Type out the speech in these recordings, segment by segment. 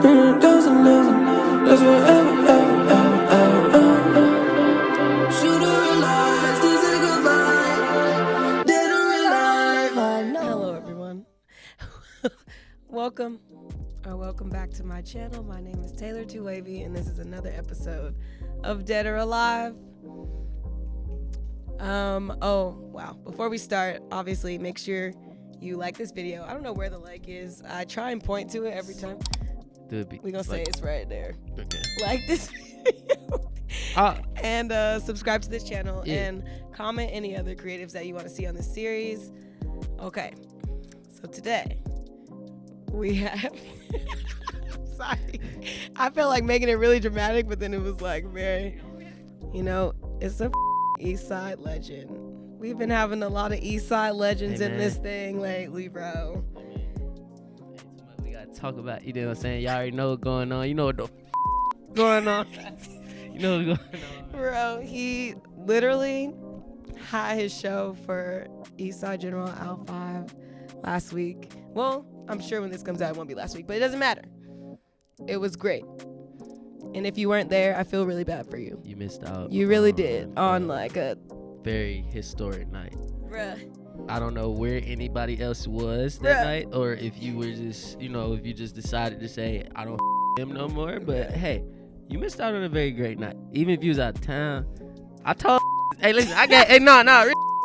it doesn't listen. That's forever, Should have realized this is goodbye. Didn't realize. Hello, everyone. Welcome back to my channel. My name is taylortoowavey, and this is another episode of Dead or Alive. Oh wow! Before we start, obviously, make sure you like this video. I don't know where the like is. I try and point to it every time. We're gonna say it's right there. Okay. Like this video. And subscribe to this channel and comment any other creatives that you want to see on this series. Okay, so today we have sorry, I felt like making it really dramatic, but then it was like very, it's a Eastside legend. We've been having a lot of Eastside legends in this thing lately, bro. We gotta talk about, you know what I'm saying? Y'all already know what's going on. You know what the going on. You know what's going on. Bro, he literally had his show for Eastside General Out 5 last week. Well, I'm sure when this comes out, it won't be last week, but it doesn't matter. It was great. And if you weren't there, I feel really bad for you. You missed out. You really did on like a very historic night. Bruh. I don't know where anybody else was that night, or if you were just, if you just decided to say, I don't him no more. But hey, you missed out on a very great night. Even if you was out of town. I told hey, listen, I got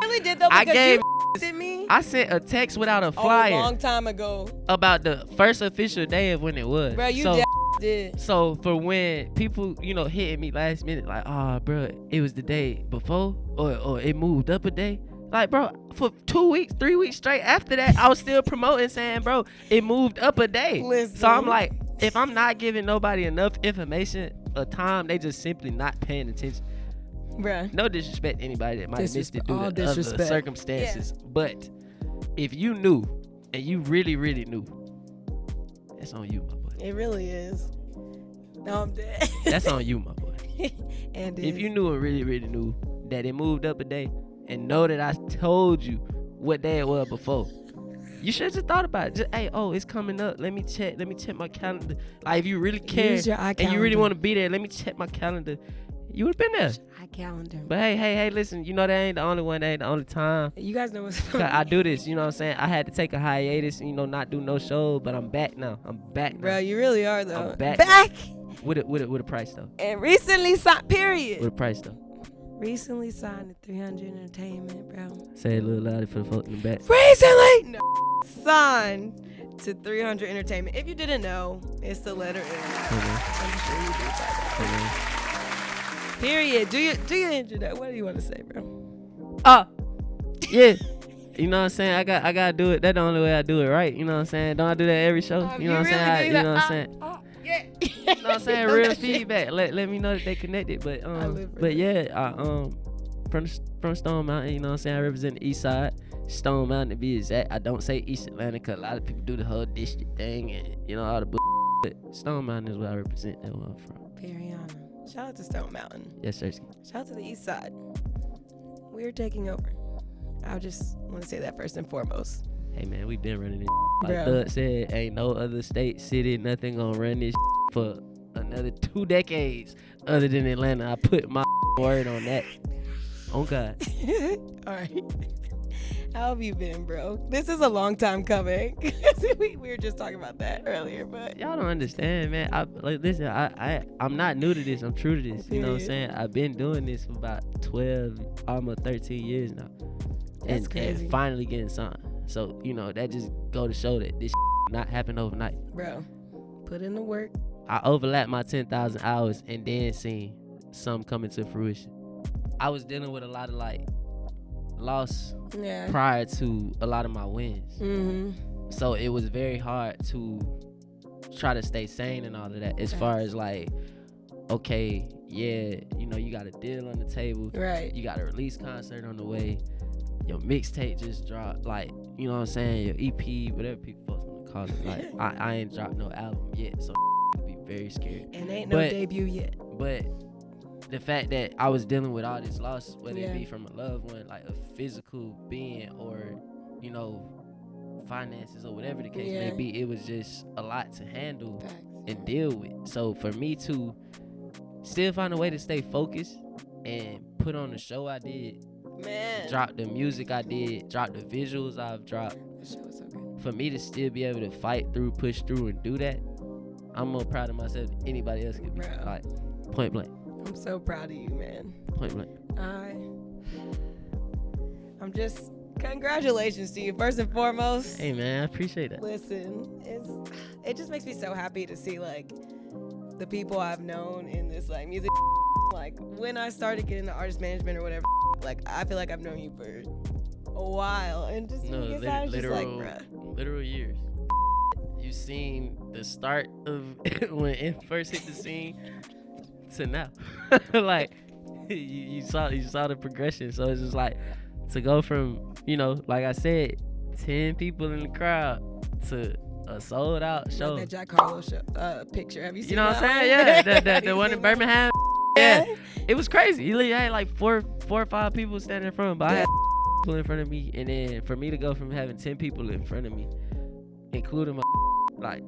Really did though, because you sent me. I sent a text without a flyer a long time ago about the first official day of when it was. Bro, you did. So for when people, hitting me last minute, like, oh, bro, it was the day before, or it moved up a day. Like, bro, for 2 weeks, 3 weeks straight after that, I was still promoting, saying, bro, it moved up a day. Listen. So I'm like, if I'm not giving nobody enough information or time, they just simply not paying attention. Bruh. No disrespect to anybody that might have missed it due all to other circumstances. Yeah. But if you knew, and you really, really knew, that's on you, my boy. It really is. No, I'm dead. That's on you, my boy. And if you knew and really, really knew that it moved up a day, and know that I told you what day it was before, you should have just thought about it. Just, hey, it's coming up. Let me check my calendar. Like, if you really care and you really want to be there, let me check my calendar. You would have been there. Calendar. But hey, listen, that ain't the only one, that ain't the only time. You guys know what's funny. I do this, you know what I'm saying? I had to take a hiatus, not do no show, but I'm back now. Bro, you really are though. I'm back. With a price though. And recently signed, period. With a price though. Recently signed to 300 Entertainment, bro. Say it a little louder for the folk in the back. Recently signed to 300 Entertainment. If you didn't know, it's the letter N. I'm sure you did that. Period. Do your intro. What do you want to say, bro? Yeah. You know what I'm saying? I gotta do it. That's the only way I do it, right? You know what I'm saying? Don't I do that every show? You know what I'm saying? You know what I'm saying? Yeah. You know what I'm saying? Real feedback. Let me know that they connected. But from Stone Mountain, you know what I'm saying? I represent the East Side. Stone Mountain to be exact. I don't say East Atlanta because a lot of people do the whole district thing and all the but Stone Mountain is where I represent. That's where I'm from. Periana. Shout out to Stone Mountain. Yes, sir. Shout out to the East Side. We're taking over. I just want to say that first and foremost. Hey, man, we been running this. Like Doug said, ain't no other state, city, nothing gonna run this for another 2 decades other than Atlanta. I put my word on that. Oh, God. All right. How have you been, bro? This is a long time coming. we were just talking about that earlier, but y'all don't understand, man. Listen, I'm not new to this. I'm true to this. You know what I'm saying? I've been doing this for about 12, almost 13 years now. That's crazy. And finally getting signed. So, that just go to show that this not happen overnight. Bro, put in the work. I overlapped my 10,000 hours and then seen some coming to fruition. I was dealing with a lot of loss prior to a lot of my wins. Mm-hmm. So it was very hard to try to stay sane and all of that, as far as okay, you got a deal on the table, right? You got a release concert on the way, your mixtape just dropped, you know what I'm saying, your EP, whatever people want to call it. I ain't dropped no album yet, so I'd be very scared. And ain't no debut yet. But the fact that I was dealing with all this loss, whether it be from a loved one, like a physical being, or finances, or whatever the case may be, it was just a lot to handle and deal with. So for me to still find a way to stay focused and put on the show I did, Man. drop the music I did, drop the visuals I've dropped. That shit was so good. For me to still be able to fight through, push through, and do that, I'm more proud of myself than anybody else could be. Bro. Like, point blank. I'm so proud of you, man. Point blank. I'm just, congratulations to you, first and foremost. Hey, man, I appreciate that. Listen, it just makes me so happy to see, like, the people I've known in this, like, music. Like, when I started getting into artist management or whatever, like, I feel like I've known you for a while. And just, No, you guys just like, bruh. literal years. You seen the start of when it first hit the scene to now. Like, you saw the progression. So it's just like, to go from, you know, like I said, 10 people in the crowd to a sold out show. Like that Jack Harlow show, picture. Have you seen You know what I'm that saying? one? Yeah, the one in Birmingham. Yeah, it was crazy. You had like four or five people standing in front of me, but I had people in front of me, and then for me to go from having 10 people in front of me, including my like,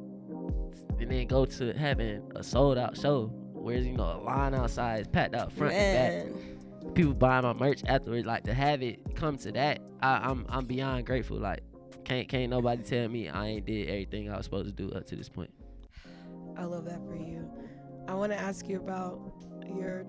and then go to having a sold out show, where you know a line outside is packed out front and back, people buying my merch afterwards, like to have it come to that, I'm beyond grateful. Like, can't nobody tell me I ain't did everything I was supposed to do up to this point. I love that for you. I want to ask you about your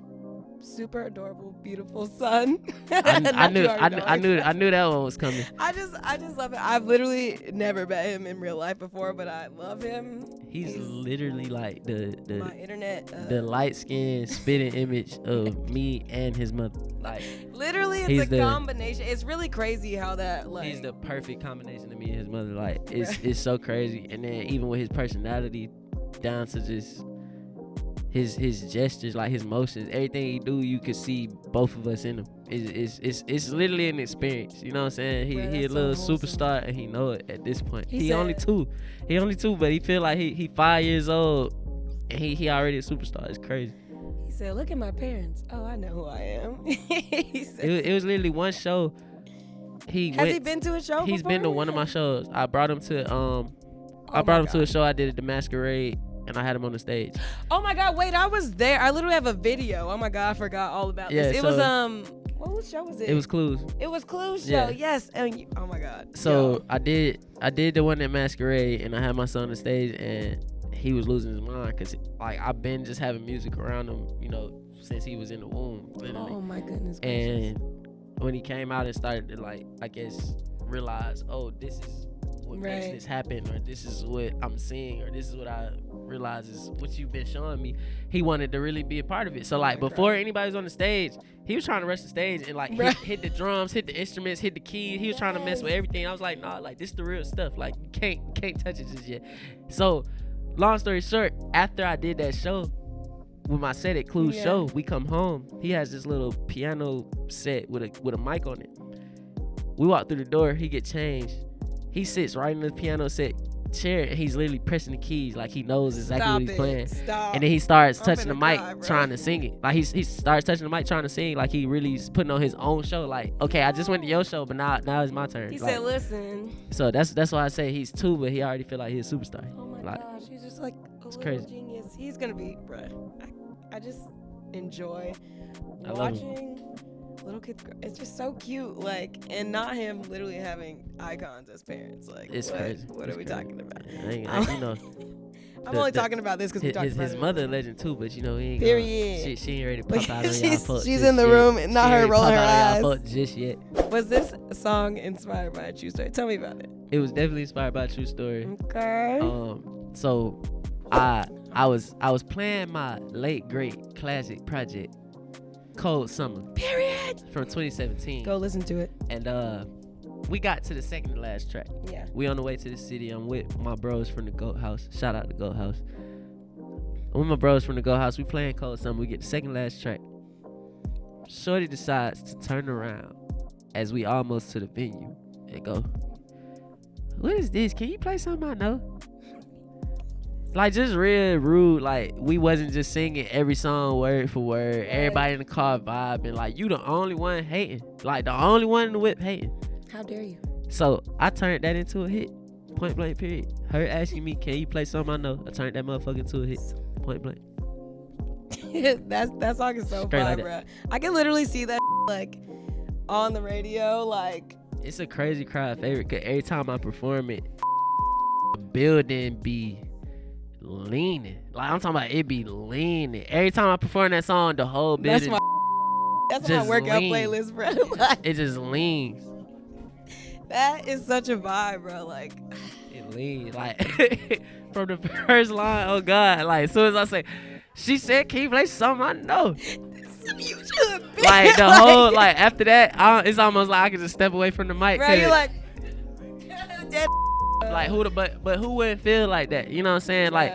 super adorable, beautiful son. I knew that one was coming. I just love it. I've literally never met him in real life before, but I love him. He's literally like the my internet the light skinned spitting image of me and his mother. Like, literally, it's a combination. It's really crazy how that, like, he's the perfect combination of me and his mother. Like, it's so crazy. And then even with his personality, down to just his gestures, like his motions, everything he do, you could see both of us in him. It's literally an experience. You know what I'm saying? He a little superstar, and he know it at this point. He only two, but he feel like he 5 years old, and he already a superstar. It's crazy. He said, "Look at my parents. Oh, I know who I am." He said, it was literally one show. Has he been to a show He's before? been to one of my shows. I brought him to to a show I did at the Masquerade, and I had him on the stage. Oh my God, wait, I was there. I literally have a video. Oh my God, I forgot all about this. It was what show was it? It was Clues. It was Clues show. Yeah. Yes. And oh my God. So I did the one at Masquerade, and I had my son on the stage, and he was losing his mind because, like, I've been just having music around him, you know, since he was in the womb, literally. Oh my goodness. And when he came out and started to, like, I guess, realize, oh, this is what makes this happen, or this is what I'm seeing, or this is what I realize is what you've been showing me, he wanted to really be a part of it. So, like, before anybody was on the stage, he was trying to rush the stage and, like, hit the drums, hit the instruments, hit the keys. He was trying to mess with everything. I was like, nah, like, this is the real stuff. Like, you can't touch it just yet. So, long story short, after I did that show, with my set at Clue's show, we come home. He has this little piano set with a mic on it. We walk through the door. He get changed. He sits right in the piano set chair, and he's literally pressing the keys like he knows exactly what he's playing. And then he starts touching the mic, trying to sing it. Like, he starts touching the mic, trying to sing, like he really is putting on his own show. Like, okay, I just went to your show, but now it's my turn. He like, said, "Listen." So that's why I say he's 2, but he already feel like he's a superstar. Oh my gosh, he's just like a little crazy. genius. He's gonna be, bruh. I just enjoy I love watching little kids grow. It's just so cute, like, and not him literally having icons as parents. Like, it's crazy. What are we talking about? You know, I'm only talking about this because we talked about his mother a legend too, but you know, he ain't period. She ain't ready to pop out on y'all folks. She's in the room and not her rolling her eyes. Just yet. Was this song inspired by a true story? Tell me about it. It was definitely inspired by a true story. Okay. So I was playing my late great classic project, Cold Summer. Period. From 2017. Go listen to it. And we got to the second to last track. Yeah. We on the way to the city. I'm with my bros from the Goat House. Shout out to Goat House. I'm with my bros from the Goat House. We playing Cold Summer. We get the second last track. Shorty decides to turn around as we almost to the venue and go, "What is this? Can you play something I know?" Like, just real rude. Like, we wasn't just singing every song word for word. Right. Everybody in the car vibing. Like, you the only one hating. Like, the only one in the whip hating. How dare you? So I turned that into a hit. Point blank, period. Her asking me, can you play something I know? I turned that motherfucker to a hit. Point blank. that song is so Straight fire, like bro. I can literally see that like on the radio, like. It's a crazy crowd favorite, cause every time I perform it, the building be leaning. Like I'm talking about it be leaning. Every time I perform that song, the whole building That's my workout playlist, bro. Like, it just leans. that is such a vibe, bro. Like It leans. Like from the first line, oh God. Like as soon as I say, she said, can you play something I know? you should be Like the whole, like after that, it's almost like I can just step away from the mic. bro, you're like dead. Like but who wouldn't feel like that? You know what I'm saying? Like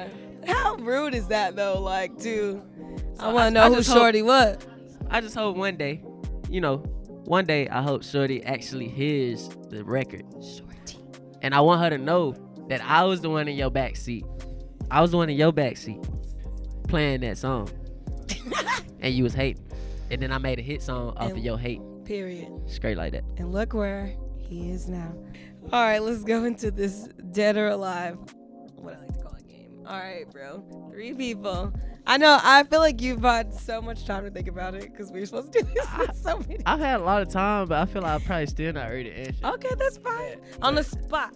how rude is that though? Like, dude, So I want to know who Shorty was. I just hope one day, I hope Shorty actually hears the record. Shorty. And I want her to know that I was the one in your backseat. I was the one in your backseat playing that song. And you was hating. And then I made a hit song off of your hate. Period. Straight like that. And look where he is now. All right, let's go into this dead or alive, what I like to call a game. All right, bro. 3 people. I know, I feel like you've had so much time to think about it because we were supposed to do this with so many. I've had a lot of time, but I feel like I probably still not ready to answer. Okay, that's fine. On the spot.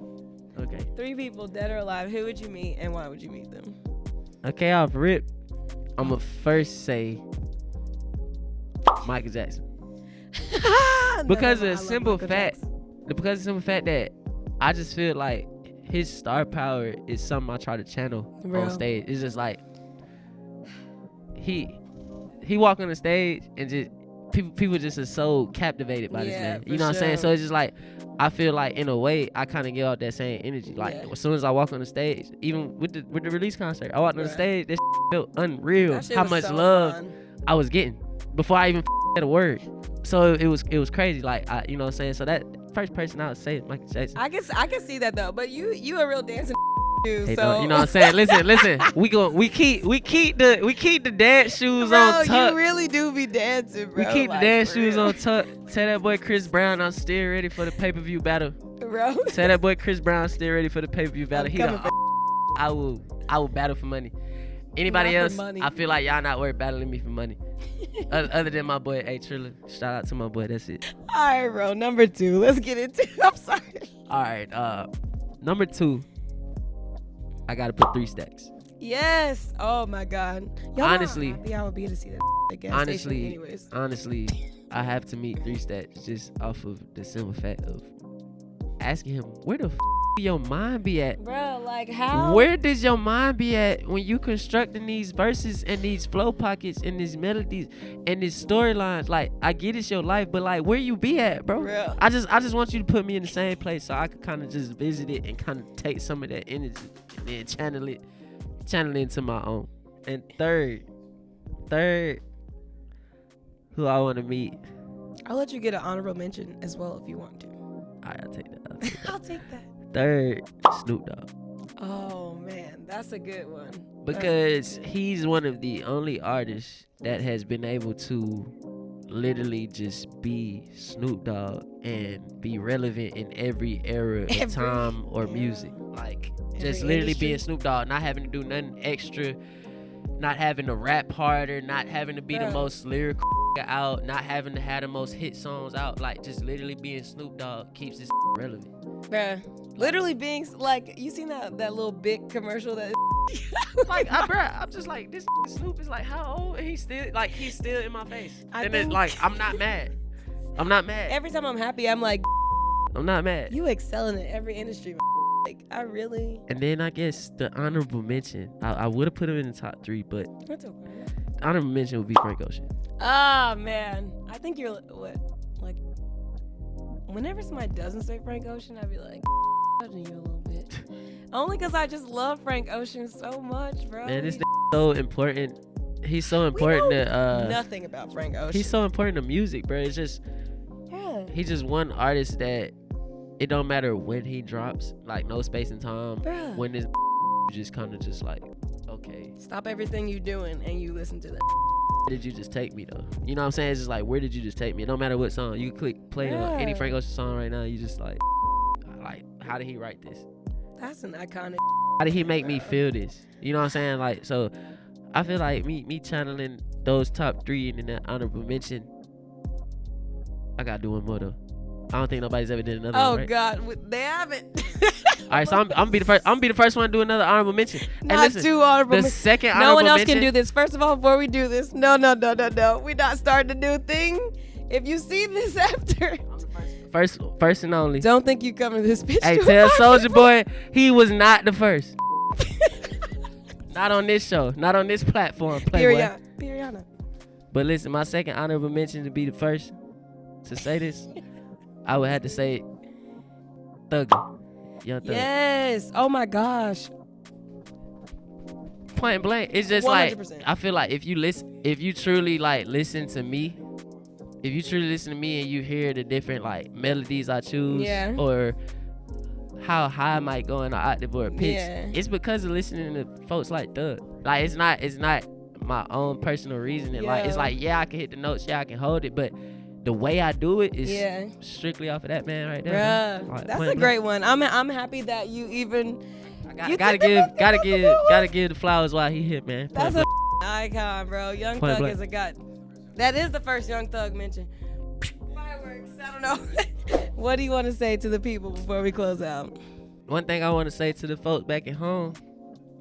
Okay. 3 people, dead or alive. Who would you meet and why would you meet them? Okay, off rip, I'm going to first say Michael Jackson. Because of the simple fact that I just feel like his star power is something I try to channel on stage. It's just like he walk on the stage and just people just are so captivated by this man. You know what I'm saying? So it's just like I feel like in a way I kind of give out that same energy. Like as soon as I walk on the stage, even with the release concert, I walked on the stage. This felt unreal. How much love I was getting before I even said a word. So it was crazy. Like you know what I'm saying? So that first person I would say is Michael Jackson. I can see that though, but you a real dancing too. Hey, so you know what I'm saying? Listen. We keep the dance shoes on tuck. You really do be dancing, bro. We keep the dance shoes on tuck. Tell that boy Chris Brown I'm still ready for the pay-per-view battle. Bro. Tell that boy Chris Brown still ready for the pay-per-view battle. I will battle for money. Anybody else? I feel like y'all not worth battling me for money. Other than my boy A Triller. Shout out to my boy. That's it. All right, bro. Number 2. Let's get into it. I'm sorry. All right. Number 2. I gotta put 3 Stacks. Yes. Oh my God. Y'all honestly, know how happy I would be to see that at gas station anyways. Honestly, I have to meet 3 Stacks just off of the simple fact of asking him, where the your mind be at? Bro, like how? Where does your mind be at when you constructing these verses and these flow pockets and these melodies and these storylines? Like, I get it's your life, but like, where you be at, bro? Real. I just want you to put me in the same place so I could kind of just visit it and kind of take some of that energy and then channel it into my own. And third, who I want to meet. I'll let you get an honorable mention as well if you want to. I'll take that. I'll take that. Third, Snoop Dogg. Oh man, that's a good one. Because he's one of the only artists that has been able to literally just be Snoop Dogg and be relevant in every era of time or music. Like, just literally being Snoop Dogg, not having to do nothing extra, not having to rap harder, not having to be the most lyrical out, not having to have the most hit songs out. Like, just literally being Snoop Dogg keeps this relevant. Bruh. Literally being like, you seen that little big commercial that like, I'm just like, this Snoop is like, how old? And he's still in my face. And it's like, I'm not mad. Every time I'm happy, I'm like, I'm not mad. You excelling in every industry, like, I really. And then I guess the honorable mention, I would have put him in the top 3, but that's okay. The honorable mention would be Frank Ocean. Oh man, I think you're what, like, whenever somebody doesn't say Frank Ocean, I'd be like, judging you a little bit. Only because I just love Frank Ocean so much, bro. Man, this so important. He's so important to nothing about Frank Ocean. He's so important to music, bro. It's just he's just one artist that it don't matter when he drops, like no space and time. Bruh. When this just kind of just like, okay, stop everything you doing and you listen to that. Where did you just take me though? You know what I'm saying? It's just like, where did you just take me? It don't matter what song. You can play any Frank Ocean song right now. You just like how did he write this? That's an iconic. How did he make me feel this? You know what I'm saying? Like, so I feel like me channeling those top 3 and then that honorable mention. I gotta do one more though. I don't think nobody's ever did another one, right? God, they haven't. All right, so I'm gonna be the first. I'm gonna be the first one to do another honorable mention. And Not listen, 2 honorable the mentions. second honorable No one else mention, can do this. First of all, before we do this, no. We're not starting a new thing. If you see this after, First and only. don't think you coming to this bitch. Hey, tell Soldier Boy he was not the first. Not on this show. Not on this platform. Playboy. Periana. But listen, my second honorable mention to be the first to say this, I would have to say Thugger. Young Thug. Yes. Oh my gosh. Point blank. It's just 100%. like, I feel like if you truly like listen to me, if you truly listen to me and you hear the different like melodies I choose, Yeah. or how high I might go in an octave or a pitch, Yeah. it's because of listening to folks like Thug. Like it's not my own personal reasoning. Like it's Yeah. like, yeah, I can hit the notes, yeah, I can hold it, but the way I do it is Yeah. strictly off of that man right there. Bruh, Like, that's point a blank. great one. I'm happy that you even. You Gotta give the flowers while he hit, man. Point That's blank. a icon, bro. Young Point Thug blank. is a god. That is the first Young Thug mention. Fireworks. I don't know. What do you want to say to the people before we close out? One thing I want to say to the folks back at home,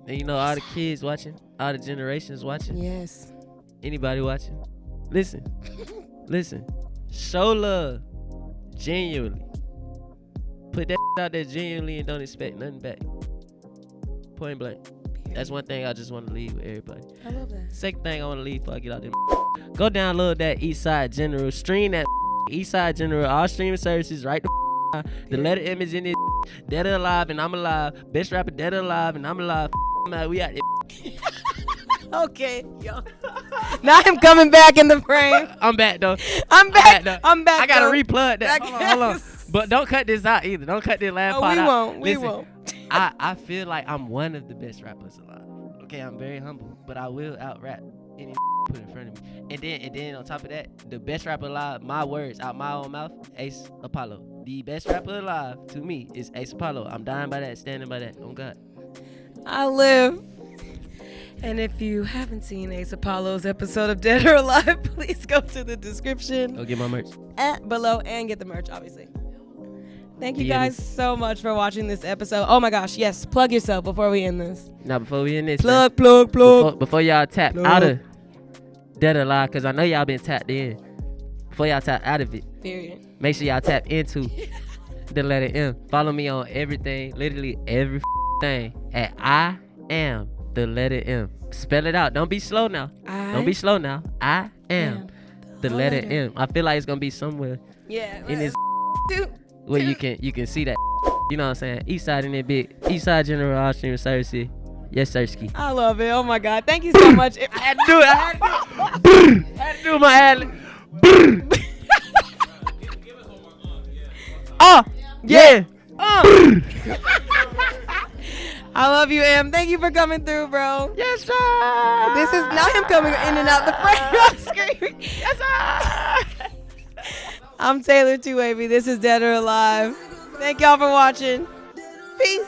and you know, all the kids watching, all the generations watching, Yes. anybody watching, listen, show love, genuinely. Put that out there genuinely and don't expect nothing back. Point blank. That's one thing I just want to leave with everybody. I love that. Second thing I want to leave before I get out there, go download that Eastside General, stream that Eastside General, all streaming services right now. The letter M is in it. Dead or alive and I'm alive. Best rapper dead or alive and I'm alive. Man, we out there. Okay, yo. Now I'm coming back in the frame. I'm back though. I'm back. though. I'm back. I gotta though. replug that. Hold on. Yes. But don't cut this out either. Don't cut this last Oh, part we out. won't. We Listen, won't. I feel like I'm one of the best rappers alive. Okay, I'm very humble, but I will out rap any put in front of me. And then on top of that, the best rapper alive, my words out my own mouth, Ace Apollo. The best rapper alive to me is Ace Apollo. I'm dying by that, standing by that. Oh God. I live. And if you haven't seen Ace Apollo's episode of Dead or Alive, please go to the description Go get my merch. below and get the merch, obviously. Thank you Yeah, guys so much for watching this episode. Oh my gosh, yes, plug yourself before we end this. Now before we end this, Plug. before y'all tap Plug. out of Dead or Alive, cause I know y'all been tapped in. Before y'all tap out of it, Period. make sure y'all tap into the letter M. Follow me on everything, literally every thing at I am the letter M. Spell it out. Don't be slow now. Don't be slow now. I am the letter M. I feel like it's gonna be somewhere Yeah. in this Dude. where you can see that. You know what I'm saying? Eastside in that big. Eastside General all streaming services. Yes, Sirski. I love it. Oh my God. Thank you so much. I had to do it. I had to do my ad. Oh, yeah. I love you, Em. Thank you for coming through, bro. Yes, sir. This is not him coming in and out the frame. I'm screaming. Yes, sir. I'm Taylor2Wavey. This is Dead or Alive. Thank y'all for watching. Peace.